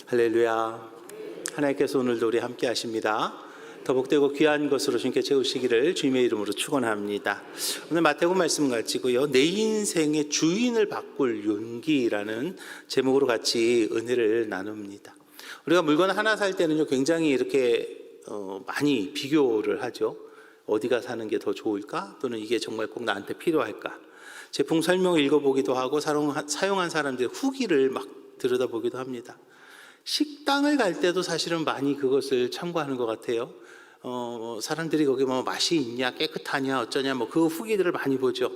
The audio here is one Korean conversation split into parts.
할렐루야. 하나님께서 오늘도 우리 함께 하십니다. 더 복되고 귀한 것으로 주님께 채우시기를 주님의 이름으로 축원합니다. 오늘 마태복음 말씀 가지고요, 내 인생의 주인을 바꿀 용기라는 제목으로 같이 은혜를 나눕니다. 우리가 물건 하나 살 때는요, 굉장히 이렇게 많이 비교를 하죠. 어디가 사는 게 더 좋을까? 또는 이게 정말 꼭 나한테 필요할까? 제품 설명을 읽어보기도 하고 사용한 사람들의 후기를 막 들여다보기도 합니다. 식당을 갈 때도 사실은 많이 그것을 참고하는 것 같아요. 사람들이 거기 뭐 맛이 있냐, 깨끗하냐, 어쩌냐, 뭐 그 후기들을 많이 보죠.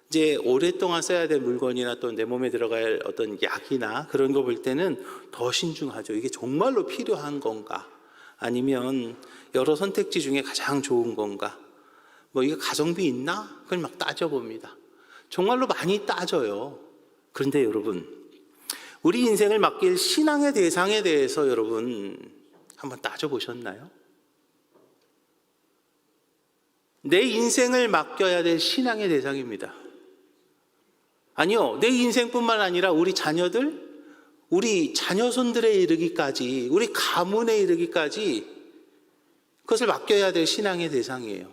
이제 오랫동안 써야 될 물건이나 또 내 몸에 들어갈 어떤 약이나 그런 거 볼 때는 더 신중하죠. 이게 정말로 필요한 건가? 아니면 여러 선택지 중에 가장 좋은 건가? 뭐 이게 가성비 있나? 그걸 막 따져봅니다. 정말로 많이 따져요. 그런데 여러분, 우리 인생을 맡길 신앙의 대상에 대해서 여러분 한번 따져보셨나요? 내 인생을 맡겨야 될 신앙의 대상입니다. 아니요, 내 인생뿐만 아니라 우리 자녀들, 우리 자녀손들에 이르기까지, 우리 가문에 이르기까지 그것을 맡겨야 될 신앙의 대상이에요.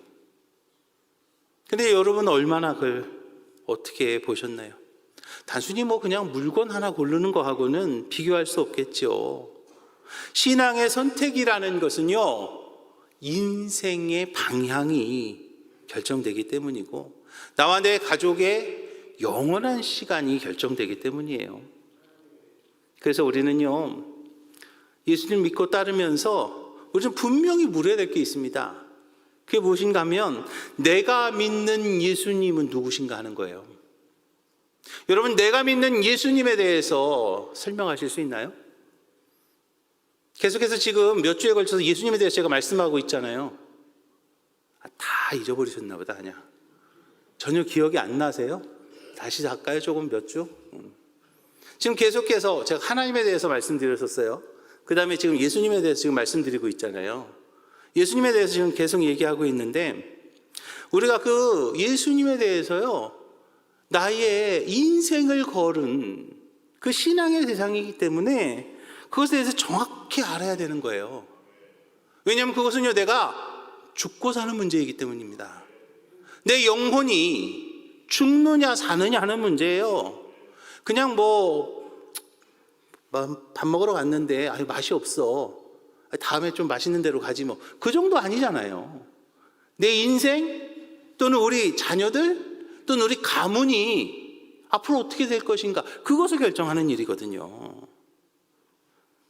근데 여러분 얼마나 그걸 어떻게 보셨나요? 단순히 뭐 그냥 물건 하나 고르는 거하고는 비교할 수 없겠죠. 신앙의 선택이라는 것은요, 인생의 방향이 결정되기 때문이고, 나와 내 가족의 영원한 시간이 결정되기 때문이에요. 그래서 우리는요, 예수님 믿고 따르면서 우리는 분명히 물어야 될 게 있습니다. 그게 무엇인가 하면, 내가 믿는 예수님은 누구신가 하는 거예요. 여러분, 내가 믿는 예수님에 대해서 설명하실 수 있나요? 계속해서 지금 몇 주에 걸쳐서 예수님에 대해서 제가 말씀하고 있잖아요. 다 잊어버리셨나 보다. 아니야, 전혀 기억이 안 나세요? 다시 할까요? 조금 몇 주? 지금 계속해서 제가 하나님에 대해서 말씀드렸었어요. 그 다음에 지금 예수님에 대해서 지금 말씀드리고 있잖아요. 예수님에 대해서 지금 계속 얘기하고 있는데, 우리가 그 예수님에 대해서요, 나의 인생을 걸은 그 신앙의 대상이기 때문에 그것에 대해서 정확히 알아야 되는 거예요. 왜냐하면 그것은요, 내가 죽고 사는 문제이기 때문입니다. 내 영혼이 죽느냐 사느냐 하는 문제예요. 그냥 밥 먹으러 갔는데 맛이 없어, 다음에 좀 맛있는 데로 가지 뭐, 그 정도 아니잖아요. 내 인생 또는 우리 자녀들 또는 우리 가문이 앞으로 어떻게 될 것인가, 그것을 결정하는 일이거든요.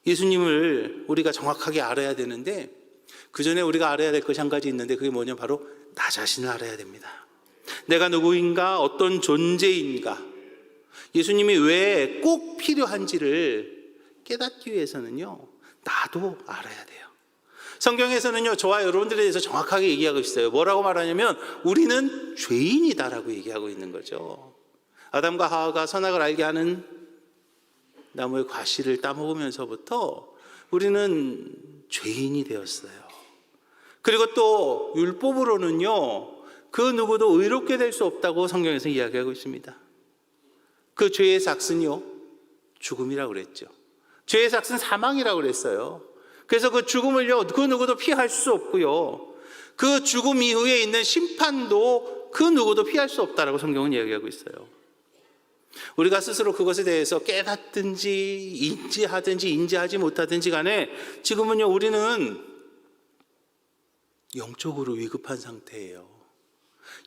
예수님을 우리가 정확하게 알아야 되는데, 그 전에 우리가 알아야 될 것이 한 가지 있는데, 그게 뭐냐면 바로 나 자신을 알아야 됩니다. 내가 누구인가, 어떤 존재인가, 예수님이 왜 꼭 필요한지를 깨닫기 위해서는요, 나도 알아야 돼요. 성경에서는요, 저와 여러분들에 대해서 정확하게 얘기하고 있어요. 뭐라고 말하냐면, 우리는 죄인이다라고 얘기하고 있는 거죠. 아담과 하와가 선악을 알게 하는 나무의 과실을 따먹으면서부터 우리는 죄인이 되었어요. 그리고 또 율법으로는요, 그 누구도 의롭게 될 수 없다고 성경에서 이야기하고 있습니다. 그 죄의 삭은요, 죽음이라고 그랬죠. 죄의 삭은 사망이라고 그랬어요. 그래서 그 죽음을요, 그 누구도 피할 수 없고요, 그 죽음 이후에 있는 심판도 그 누구도 피할 수 없다라고 성경은 이야기하고 있어요. 우리가 스스로 그것에 대해서 깨닫든지 인지하든지 인지하지 못하든지 간에 지금은요, 우리는 영적으로 위급한 상태예요.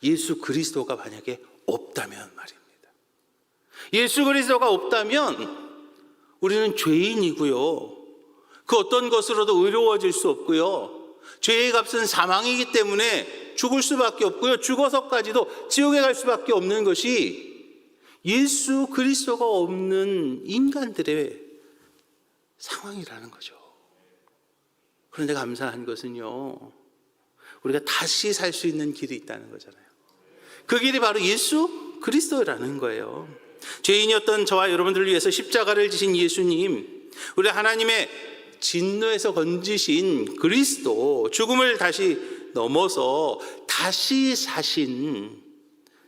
예수 그리스도가 만약에 없다면 말입니다. 예수 그리스도가 없다면 우리는 죄인이고요, 그 어떤 것으로도 의로워질 수 없고요, 죄의 값은 사망이기 때문에 죽을 수밖에 없고요, 죽어서까지도 지옥에 갈 수밖에 없는 것이 예수 그리스도가 없는 인간들의 상황이라는 거죠. 그런데 감사한 것은요, 우리가 다시 살 수 있는 길이 있다는 거잖아요. 그 길이 바로 예수 그리스도라는 거예요. 죄인이었던 저와 여러분들을 위해서 십자가를 지신 예수님, 우리 하나님의 진노에서 건지신 그리스도, 죽음을 다시 넘어서 다시 사신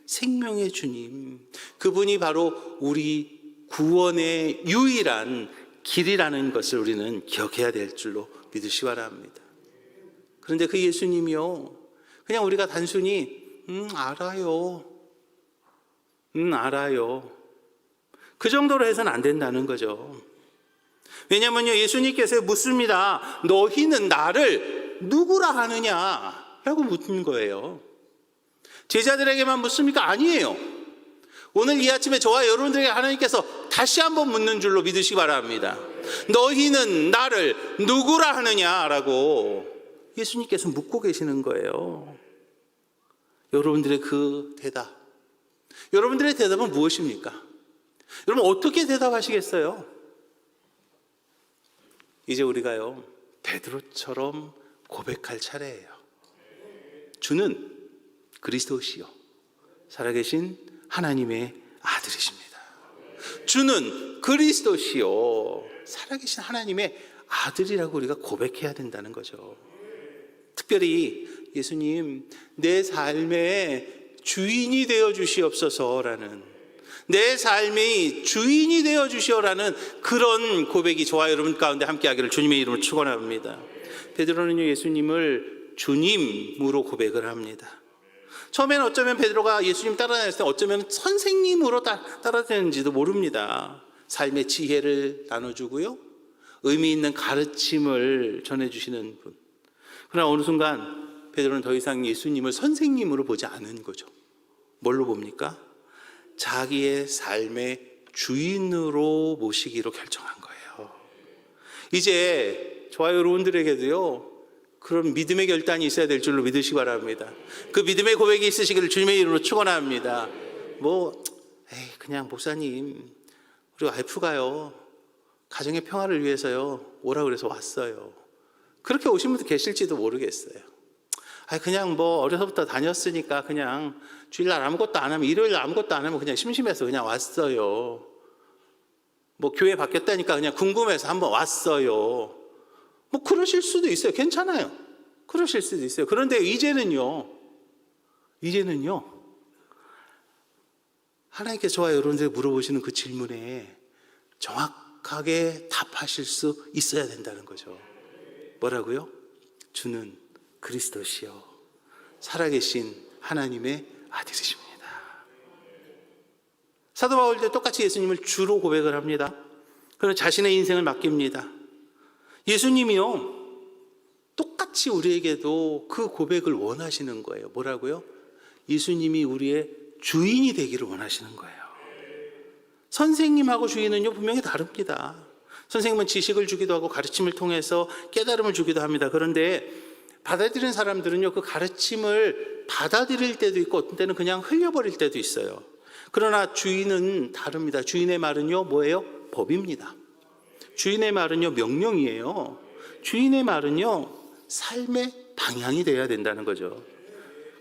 생명의 주님, 그분이 바로 우리 구원의 유일한 길이라는 것을 우리는 기억해야 될 줄로 믿으시기 바랍니다. 그런데 그 예수님이요, 그냥 우리가 단순히 알아요, 알아요, 그 정도로 해서는 안 된다는 거죠. 왜냐하면요, 예수님께서 묻습니다. 너희는 나를 누구라 하느냐 라고 묻는 거예요. 제자들에게만 묻습니까? 아니에요. 오늘 이 아침에 저와 여러분들에게 하나님께서 다시 한번 묻는 줄로 믿으시기 바랍니다. 너희는 나를 누구라 하느냐라고 예수님께서 묻고 계시는 거예요. 여러분들의 그 대답, 여러분들의 대답은 무엇입니까? 여러분 어떻게 대답하시겠어요? 이제 우리가요, 베드로처럼 고백할 차례예요. 주는 그리스도시요 살아계신 하나님의 아들이십니다. 주는 그리스도시요 살아계신 하나님의 아들이라고 우리가 고백해야 된다는 거죠. 특별히 예수님, 내 삶의 주인이 되어 주시옵소서라는, 내 삶의 주인이 되어 주시오라는 그런 고백이 저와 여러분 가운데 함께하기를 주님의 이름으로 축원합니다. 베드로는요, 예수님을 주님으로 고백을 합니다. 처음에는 어쩌면 베드로가 예수님 따라다녔을 때 어쩌면 선생님으로 따라다녔는지도 모릅니다. 삶의 지혜를 나눠주고요, 의미 있는 가르침을 전해주시는 분. 그러나 어느 순간 베드로는 더 이상 예수님을 선생님으로 보지 않은 거죠. 뭘로 봅니까? 자기의 삶의 주인으로 모시기로 결정한 거예요. 이제 저와 여러분들에게도요, 그런 믿음의 결단이 있어야 될 줄로 믿으시기 바랍니다. 그 믿음의 고백이 있으시기를 주님의 이름으로 축원합니다. 그냥 목사님, 우리 와이프가요, 가정의 평화를 위해서요, 오라 그래서 왔어요. 그렇게 오신 분도 계실지도 모르겠어요. 그냥 어려서부터 다녔으니까 그냥 주일날 아무것도 안 하면, 일요일 아무것도 안 하면 그냥 심심해서 그냥 왔어요. 교회 바뀌었다니까 그냥 궁금해서 한번 왔어요. 그러실 수도 있어요. 괜찮아요. 그러실 수도 있어요. 그런데 이제는요, 하나님께서 저와 여러분들이 물어보시는 그 질문에 정확하게 답하실 수 있어야 된다는 거죠. 뭐라고요? 주는 그리스도시요 살아계신 하나님의 아들이십니다. 사도 바울도 똑같이 예수님을 주로 고백을 합니다. 그는 자신의 인생을 맡깁니다. 예수님이요, 똑같이 우리에게도 그 고백을 원하시는 거예요. 뭐라고요? 예수님이 우리의 주인이 되기를 원하시는 거예요. 선생님하고 주인은요, 분명히 다릅니다. 선생님은 지식을 주기도 하고 가르침을 통해서 깨달음을 주기도 합니다. 그런데 받아들이는 사람들은요, 그 가르침을 받아들일 때도 있고 어떤 때는 그냥 흘려버릴 때도 있어요. 그러나 주인은 다릅니다. 주인의 말은요, 뭐예요? 법입니다. 주인의 말은요, 명령이에요. 주인의 말은요, 삶의 방향이 되어야 된다는 거죠.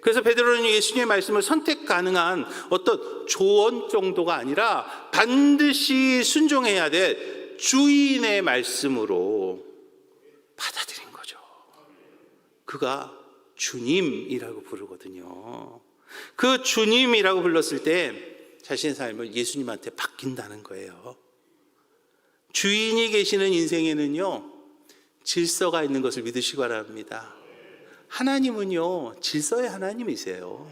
그래서 베드로는 예수님의 말씀을 선택 가능한 어떤 조언 정도가 아니라 반드시 순종해야 될 주인의 말씀으로 받아들인 거죠. 그가 주님이라고 부르거든요. 그 주님이라고 불렀을 때 자신의 삶을 예수님한테 바뀐다는 거예요. 주인이 계시는 인생에는요, 질서가 있는 것을 믿으시기 바랍니다. 하나님은요, 질서의 하나님이세요.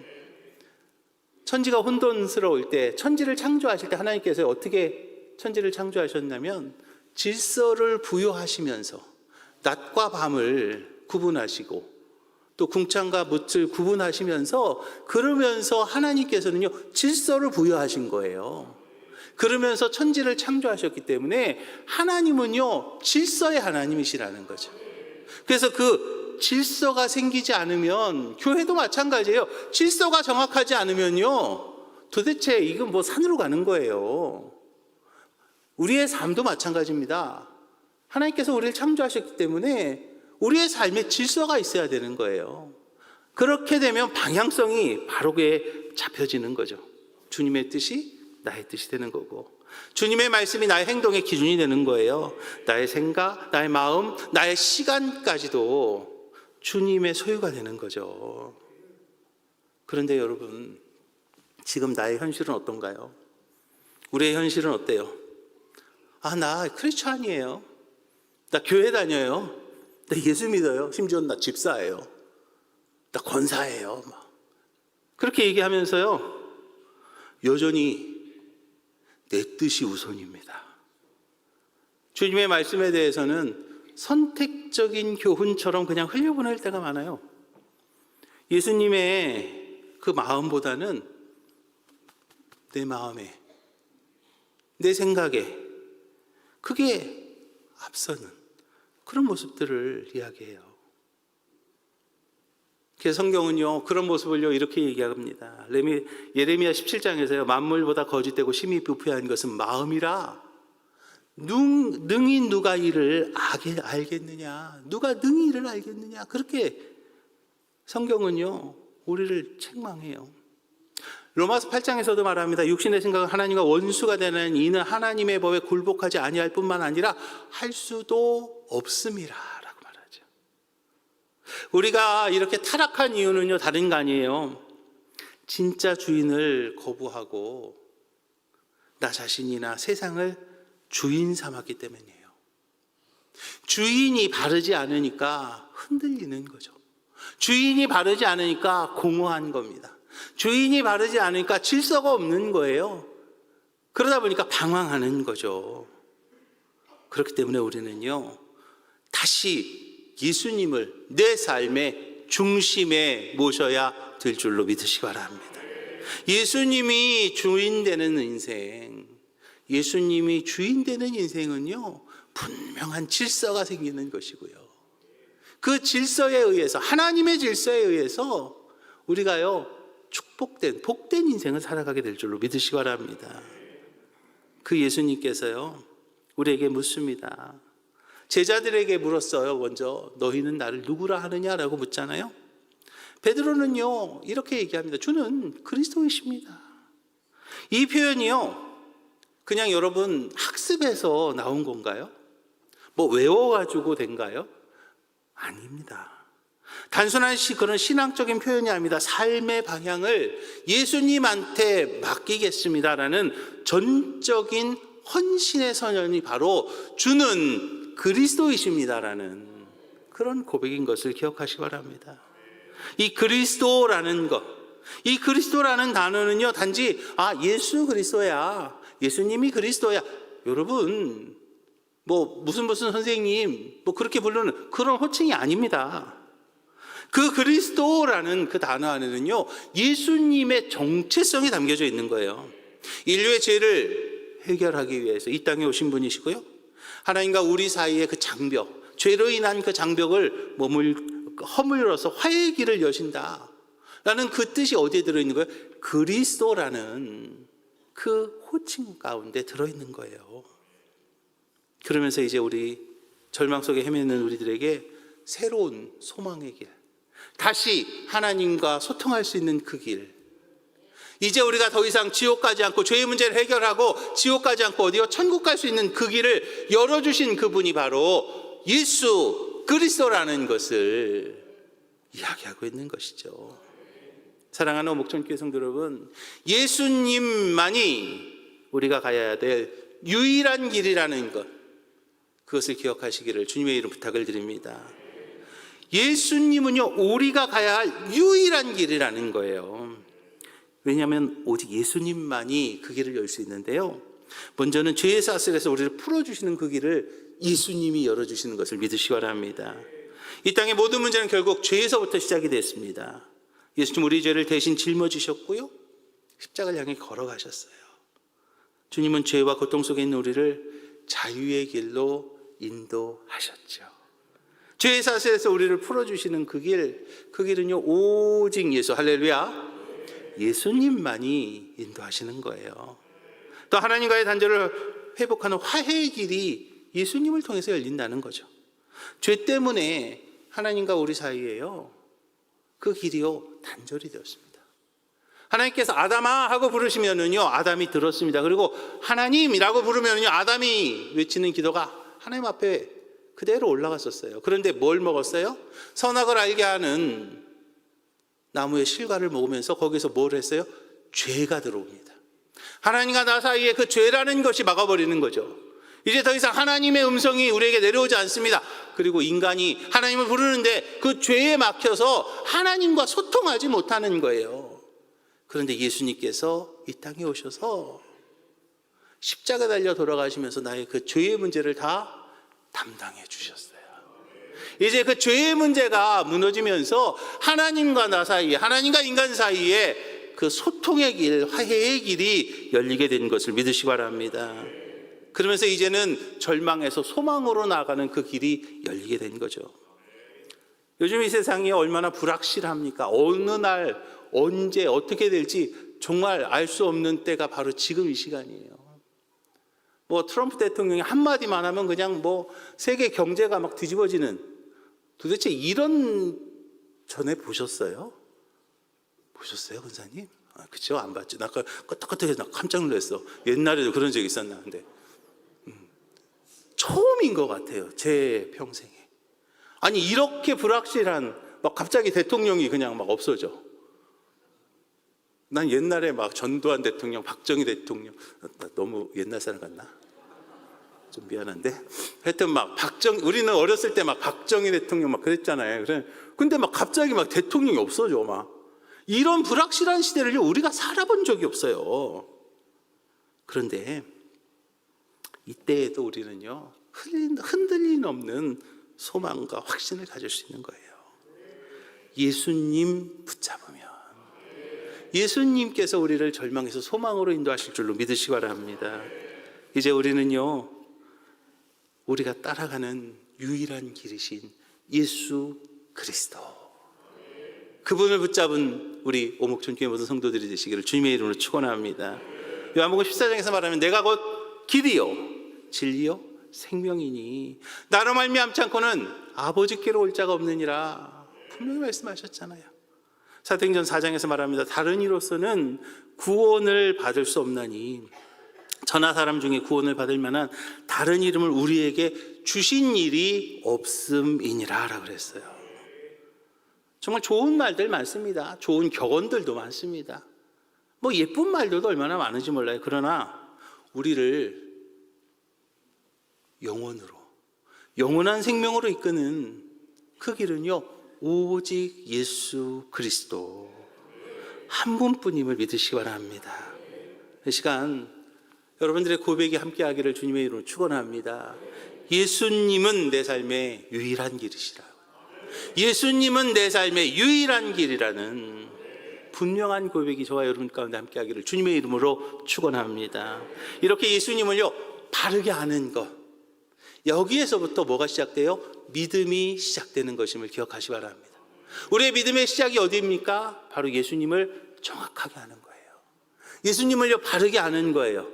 천지가 혼돈스러울 때, 천지를 창조하실 때 하나님께서 어떻게 천지를 창조하셨냐면 질서를 부여하시면서 낮과 밤을 구분하시고 또 궁창과 뭇을 구분하시면서, 그러면서 하나님께서는요, 질서를 부여하신 거예요. 그러면서 천지를 창조하셨기 때문에 하나님은요, 질서의 하나님이시라는 거죠. 그래서 그 질서가 생기지 않으면, 교회도 마찬가지예요. 질서가 정확하지 않으면요, 도대체 이건 산으로 가는 거예요. 우리의 삶도 마찬가지입니다. 하나님께서 우리를 창조하셨기 때문에 우리의 삶에 질서가 있어야 되는 거예요. 그렇게 되면 방향성이 바르게 잡혀지는 거죠. 주님의 뜻이 나의 뜻이 되는 거고, 주님의 말씀이 나의 행동의 기준이 되는 거예요. 나의 생각, 나의 마음, 나의 시간까지도 주님의 소유가 되는 거죠. 그런데 여러분, 지금 나의 현실은 어떤가요? 우리의 현실은 어때요? 나 크리스찬이에요. 나 교회 다녀요. 나 예수 믿어요. 심지어 나 집사예요. 나 권사예요. 막. 그렇게 얘기하면서요, 여전히 내 뜻이 우선입니다. 주님의 말씀에 대해서는 선택적인 교훈처럼 그냥 흘려보낼 때가 많아요. 예수님의 그 마음보다는 내 마음에, 내 생각에 그게 앞서는 그런 모습들을 이야기해요. 그래서 성경은요, 그런 모습을요 이렇게 얘기합니다. 예레미야 17장에서요, 만물보다 거짓되고 심히 부패한 것은 마음이라 능히 누가 이를 알겠느냐, 누가 능히 이를 알겠느냐, 그렇게 성경은요 우리를 책망해요. 로마서 8장에서도 말합니다. 육신의 생각은 하나님과 원수가 되는 이는 하나님의 법에 굴복하지 아니할 뿐만 아니라 할 수도 없음이라 라고 말하죠. 우리가 이렇게 타락한 이유는요 다른 거 아니에요. 진짜 주인을 거부하고 나 자신이나 세상을 주인 삼았기 때문이에요. 주인이 바르지 않으니까 흔들리는 거죠. 주인이 바르지 않으니까 공허한 겁니다. 주인이 바르지 않으니까 질서가 없는 거예요. 그러다 보니까 방황하는 거죠. 그렇기 때문에 우리는요 다시 예수님을 내 삶의 중심에 모셔야 될 줄로 믿으시기 바랍니다. 예수님이 주인 되는 인생, 예수님이 주인 되는 인생은요 분명한 질서가 생기는 것이고요, 그 질서에 의해서, 하나님의 질서에 의해서 우리가요 복된 인생을 살아가게 될 줄로 믿으시기 바랍니다. 그 예수님께서요 우리에게 묻습니다. 제자들에게 물었어요. 먼저 너희는 나를 누구라 하느냐라고 묻잖아요. 베드로는요 이렇게 얘기합니다. 주는 그리스도이십니다. 이 표현이요 그냥 여러분 학습에서 나온 건가요? 뭐 외워가지고 된가요? 아닙니다. 단순한 그런 신앙적인 표현이 아닙니다. 삶의 방향을 예수님한테 맡기겠습니다라는 전적인 헌신의 선언이 바로 주는 그리스도이십니다라는 그런 고백인 것을 기억하시기 바랍니다. 이 그리스도라는 것, 이 그리스도라는 단어는요 단지 예수 그리스도야, 예수님이 그리스도야, 여러분 뭐 무슨 선생님 뭐 그렇게 부르는 그런 호칭이 아닙니다. 그 그리스도라는 그 단어 안에는요 예수님의 정체성이 담겨져 있는 거예요. 인류의 죄를 해결하기 위해서 이 땅에 오신 분이시고요, 하나님과 우리 사이의 그 장벽, 죄로 인한 그 장벽을 허물어서 화해의 길을 여신다 라는 그 뜻이 어디에 들어있는 거예요? 그리스도라는 그 호칭 가운데 들어있는 거예요. 그러면서 이제 우리 절망 속에 헤매는 우리들에게 새로운 소망의 길, 다시 하나님과 소통할 수 있는 그 길, 이제 우리가 더 이상 지옥 가지 않고 죄의 문제를 해결하고 지옥 가지 않고 어디요? 천국 갈 수 있는 그 길을 열어주신 그분이 바로 예수 그리스도라는 것을 이야기하고 있는 것이죠. 사랑하는 목천교회 성도 여러분, 예수님만이 우리가 가야 될 유일한 길이라는 것, 그것을 기억하시기를 주님의 이름 부탁을 드립니다. 예수님은요 우리가 가야 할 유일한 길이라는 거예요. 왜냐하면 오직 예수님만이 그 길을 열 수 있는데요, 먼저는 죄의 사슬에서 우리를 풀어주시는 그 길을 예수님이 열어주시는 것을 믿으시기 바랍니다. 이 땅의 모든 문제는 결국 죄에서부터 시작이 됐습니다. 예수님 우리 죄를 대신 짊어지셨고요, 십자가를 향해 걸어가셨어요. 주님은 죄와 고통 속에 있는 우리를 자유의 길로 인도하셨죠. 죄의 사슬에서 우리를 풀어주시는 그 길은요 오직 예수, 할렐루야, 예수님만이 인도하시는 거예요. 또 하나님과의 단절을 회복하는 화해의 길이 예수님을 통해서 열린다는 거죠. 죄 때문에 하나님과 우리 사이에요 그 길이요 단절이 되었습니다. 하나님께서 아담아 하고 부르시면은요 아담이 들었습니다. 그리고 하나님이라고 부르면은요 아담이 외치는 기도가 하나님 앞에 그대로 올라갔었어요. 그런데 뭘 먹었어요? 선악을 알게 하는 나무의 실과를 먹으면서 거기서 뭘 했어요? 죄가 들어옵니다. 하나님과 나 사이에 그 죄라는 것이 막아버리는 거죠. 이제 더 이상 하나님의 음성이 우리에게 내려오지 않습니다. 그리고 인간이 하나님을 부르는데 그 죄에 막혀서 하나님과 소통하지 못하는 거예요. 그런데 예수님께서 이 땅에 오셔서 십자가 달려 돌아가시면서 나의 그 죄의 문제를 다 담당해 주셨어요. 이제 그 죄의 문제가 무너지면서 하나님과 나 사이에, 하나님과 인간 사이에 그 소통의 길, 화해의 길이 열리게 된 것을 믿으시기 바랍니다. 그러면서 이제는 절망에서 소망으로 나아가는 그 길이 열리게 된 거죠. 요즘 이 세상이 얼마나 불확실합니까? 어느 날, 언제, 어떻게 될지 정말 알 수 없는 때가 바로 지금 이 시간이에요. 트럼프 대통령이 한마디만 하면 그냥 세계 경제가 막 뒤집어지는, 도대체 이런 전에 보셨어요? 보셨어요, 권사님? 그쵸? 안 봤죠. 나 끄떡끄떡해서 나 깜짝 놀랐어. 옛날에도 그런 적이 있었나 근데 처음인 것 같아요, 제 평생에. 아니, 이렇게 불확실한, 갑자기 대통령이 그냥 없어져. 난 옛날에 전두환 대통령, 박정희 대통령, 나 너무 옛날 사람 같나? 좀 미안한데. 하여튼 우리는 어렸을 때 박정희 대통령 그랬잖아요. 근데 갑자기 대통령이 없어져. 이런 불확실한 시대를 우리가 살아본 적이 없어요. 그런데 이때에도 우리는요, 흔들림 없는 소망과 확신을 가질 수 있는 거예요. 예수님 붙잡으면, 예수님께서 우리를 절망에서 소망으로 인도하실 줄로 믿으시기 바랍니다. 이제 우리는요, 우리가 따라가는 유일한 길이신 예수 그리스도, 그분을 붙잡은 우리 오목촌교회 모든 성도들이 되시기를 주님의 이름으로 축원합니다. 요한복음 14장에서 말하면 내가 곧 길이요 진리요 생명이니 나로 말미암지 않고는 아버지께로 올 자가 없느니라 분명히 말씀하셨잖아요. 사도행전 4장에서 말합니다. 다른 이로서는 구원을 받을 수 없나니 천하 사람 중에 구원을 받을 만한 다른 이름을 우리에게 주신 일이 없음이니라 라고 그랬어요. 정말 좋은 말들 많습니다. 좋은 격언들도 많습니다. 예쁜 말들도 얼마나 많은지 몰라요. 그러나 우리를 영원으로, 영원한 생명으로 이끄는 그 길은요, 오직 예수 그리스도 한 분뿐임을 믿으시기 바랍니다. 이 시간 여러분들의 고백이 함께하기를 주님의 이름으로 축원합니다. 예수님은 내 삶의 유일한 길이시라. 예수님은 내 삶의 유일한 길이라는 분명한 고백이 저와 여러분 가운데 함께하기를 주님의 이름으로 축원합니다. 이렇게 예수님을요 바르게 아는 것, 여기에서부터 뭐가 시작돼요? 믿음이 시작되는 것임을 기억하시기 바랍니다. 우리의 믿음의 시작이 어디입니까? 바로 예수님을 정확하게 아는 거예요. 예수님을요 바르게 아는 거예요.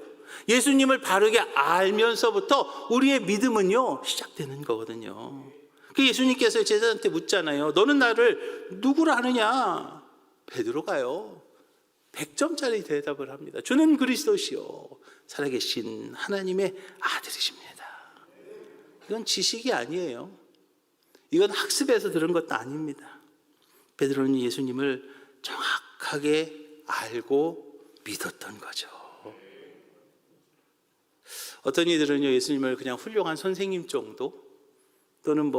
예수님을 바르게 알면서부터 우리의 믿음은요 시작되는 거거든요. 그 예수님께서 제자한테 묻잖아요. 너는 나를 누구로 아느냐? 베드로가요 100점짜리 대답을 합니다. 주는 그리스도시요 살아계신 하나님의 아들이십니다. 이건 지식이 아니에요. 이건 학습에서 들은 것도 아닙니다. 베드로는 예수님을 정확하게 알고 믿었던 거죠. 어떤 이들은요 예수님을 그냥 훌륭한 선생님 정도 또는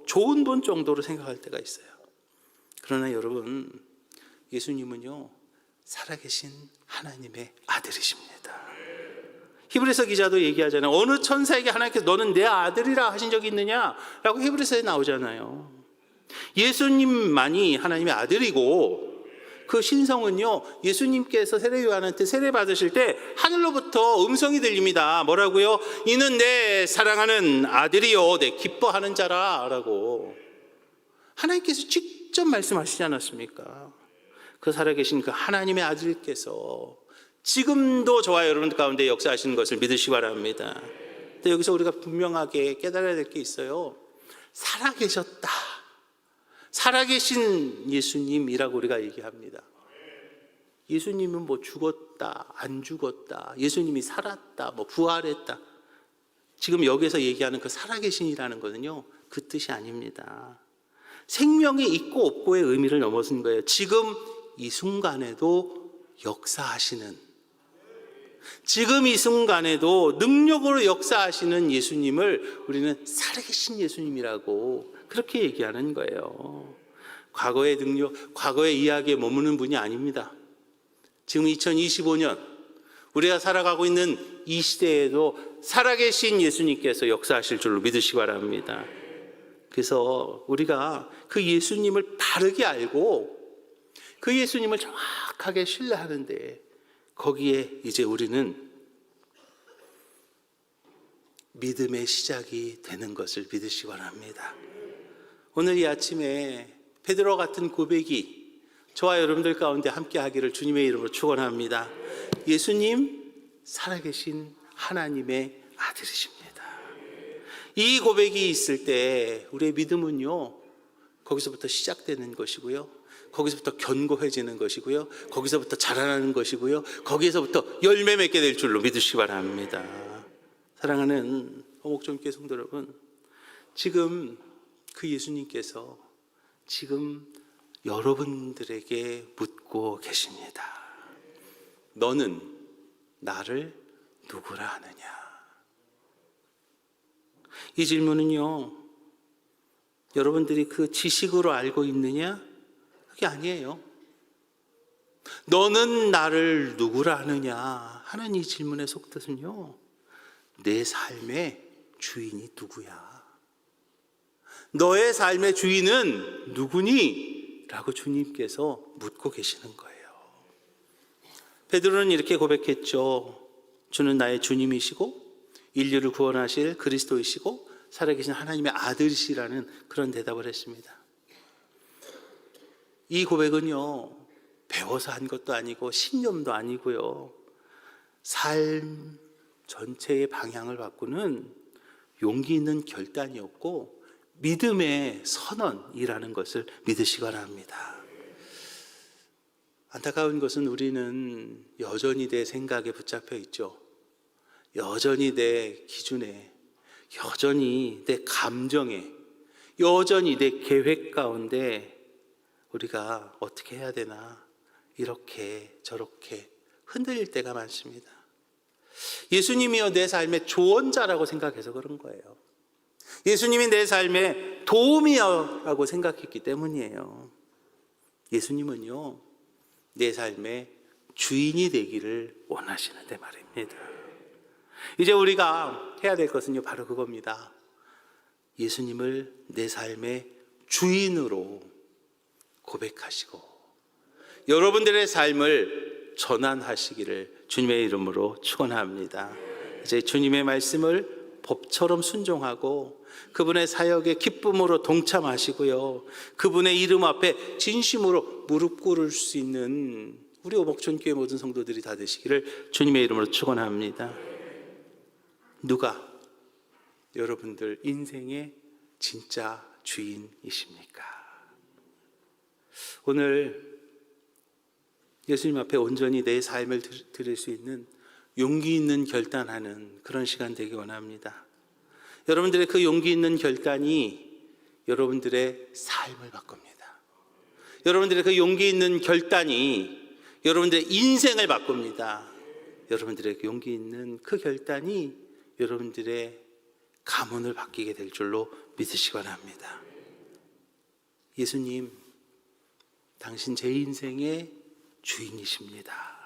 좋은 분 정도로 생각할 때가 있어요. 그러나 여러분, 예수님은요 살아계신 하나님의 아들이십니다. 히브리서 기자도 얘기하잖아요. 어느 천사에게 하나님께서 너는 내 아들이라 하신 적이 있느냐? 라고 히브리서에 나오잖아요. 예수님만이 하나님의 아들이고 그 신성은요 예수님께서 세례 요한한테 세례 받으실 때 하늘로부터 음성이 들립니다. 뭐라고요? 이는 내 사랑하는 아들이요 내 기뻐하는 자라 라고 하나님께서 직접 말씀하시지 않았습니까? 그 살아계신 그 하나님의 아들께서 지금도 저와 여러분 가운데 역사하시는 것을 믿으시기 바랍니다. 근데 여기서 우리가 분명하게 깨달아야 될 게 있어요. 살아계셨다, 살아계신 예수님이라고 우리가 얘기합니다. 예수님은 죽었다, 안 죽었다, 예수님이 살았다, 부활했다. 지금 여기서 얘기하는 그 살아계신이라는 것은요, 그 뜻이 아닙니다. 생명이 있고 없고의 의미를 넘어선 거예요. 지금 이 순간에도 역사하시는, 지금 이 순간에도 능력으로 역사하시는 예수님을 우리는 살아계신 예수님이라고 그렇게 얘기하는 거예요. 과거의 능력, 과거의 이야기에 머무는 분이 아닙니다. 지금 2025년 우리가 살아가고 있는 이 시대에도 살아계신 예수님께서 역사하실 줄로 믿으시기 바랍니다. 그래서 우리가 그 예수님을 바르게 알고 그 예수님을 정확하게 신뢰하는데 거기에 이제 우리는 믿음의 시작이 되는 것을 믿으시기 바랍니다. 오늘 이 아침에 베드로 같은 고백이 저와 여러분들 가운데 함께 하기를 주님의 이름으로 축원합니다. 예수님 살아계신 하나님의 아들이십니다. 이 고백이 있을 때 우리의 믿음은요, 거기서부터 시작되는 것이고요, 거기서부터 견고해지는 것이고요, 거기서부터 자라나는 것이고요, 거기에서부터 열매 맺게 될 줄로 믿으시기 바랍니다. 사랑하는 어목전교회 성도 여러분, 지금 그 예수님께서 지금 여러분들에게 묻고 계십니다. 너는 나를 누구라 하느냐? 이 질문은요, 여러분들이 그 지식으로 알고 있느냐? 그게 아니에요. 너는 나를 누구라 하느냐 하는 이 질문의 속뜻은요, 내 삶의 주인이 누구야? 너의 삶의 주인은 누구니? 라고 주님께서 묻고 계시는 거예요. 베드로는 이렇게 고백했죠. 주는 나의 주님이시고 인류를 구원하실 그리스도이시고 살아계신 하나님의 아들이시라는 그런 대답을 했습니다. 이 고백은요, 배워서 한 것도 아니고 신념도 아니고요, 삶 전체의 방향을 바꾸는 용기 있는 결단이었고 믿음의 선언이라는 것을 믿으시기 바랍니다. 안타까운 것은 우리는 여전히 내 생각에 붙잡혀 있죠. 여전히 내 기준에, 여전히 내 감정에, 여전히 내 계획 가운데 우리가 어떻게 해야 되나 이렇게 저렇게 흔들릴 때가 많습니다. 예수님이요 내 삶의 조언자라고 생각해서 그런 거예요. 예수님이 내 삶의 도움이라고 생각했기 때문이에요. 예수님은요 내 삶의 주인이 되기를 원하시는데 말입니다. 이제 우리가 해야 될 것은요 바로 그겁니다. 예수님을 내 삶의 주인으로 고백하시고 여러분들의 삶을 전환하시기를 주님의 이름으로 축원합니다. 이제 주님의 말씀을 법처럼 순종하고 그분의 사역에 기쁨으로 동참하시고요, 그분의 이름 앞에 진심으로 무릎 꿇을 수 있는 우리 오목천교회 모든 성도들이 다 되시기를 주님의 이름으로 축원합니다. 누가 여러분들 인생의 진짜 주인이십니까? 오늘 예수님 앞에 온전히 내 삶을 드릴 수 있는 용기 있는 결단하는 그런 시간 되기 원합니다. 여러분들의 그 용기 있는 결단이 여러분들의 삶을 바꿉니다. 여러분들의 그 용기 있는 결단이 여러분들의 인생을 바꿉니다. 여러분들의 그 용기 있는 그 결단이 여러분들의 가문을 바뀌게 될 줄로 믿으시기 바랍니다. 예수님, 당신 제 인생의 주인이십니다.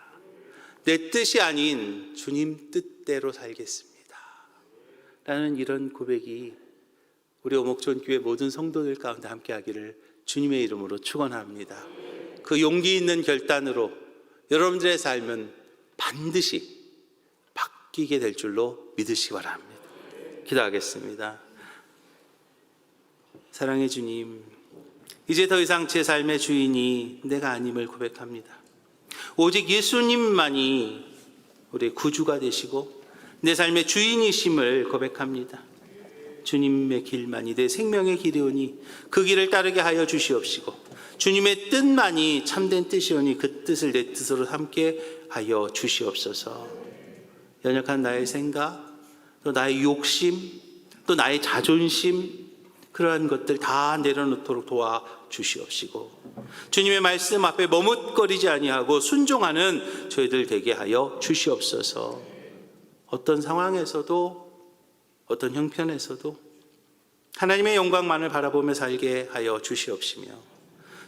내 뜻이 아닌 주님 뜻대로 살겠습니다. 라는 이런 고백이 우리 오목천교회 모든 성도들 가운데 함께하기를 주님의 이름으로 축원합니다. 그 용기 있는 결단으로 여러분들의 삶은 반드시 바뀌게 될 줄로 믿으시기 바랍니다. 기도하겠습니다. 사랑의 주님, 이제 더 이상 제 삶의 주인이 내가 아님을 고백합니다. 오직 예수님만이 우리의 구주가 되시고 내 삶의 주인이심을 고백합니다. 주님의 길만이 내 생명의 길이오니 그 길을 따르게 하여 주시옵시고 주님의 뜻만이 참된 뜻이오니 그 뜻을 내 뜻으로 함께 하여 주시옵소서. 연약한 나의 생각, 또 나의 욕심, 또 나의 자존심, 그러한 것들 다 내려놓도록 도와주시옵시고 주님의 말씀 앞에 머뭇거리지 아니하고 순종하는 저희들 되게 하여 주시옵소서. 어떤 상황에서도 어떤 형편에서도 하나님의 영광만을 바라보며 살게 하여 주시옵시며,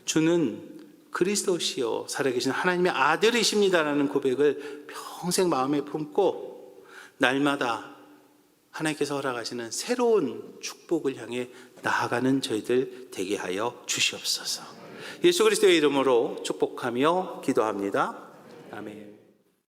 주는 그리스도시요 살아계신 하나님의 아들이십니다라는 고백을 평생 마음에 품고 날마다 하나님께서 허락하시는 새로운 축복을 향해 나아가는 저희들 되게 하여 주시옵소서. 예수 그리스도의 이름으로 축복하며 기도합니다. 아멘.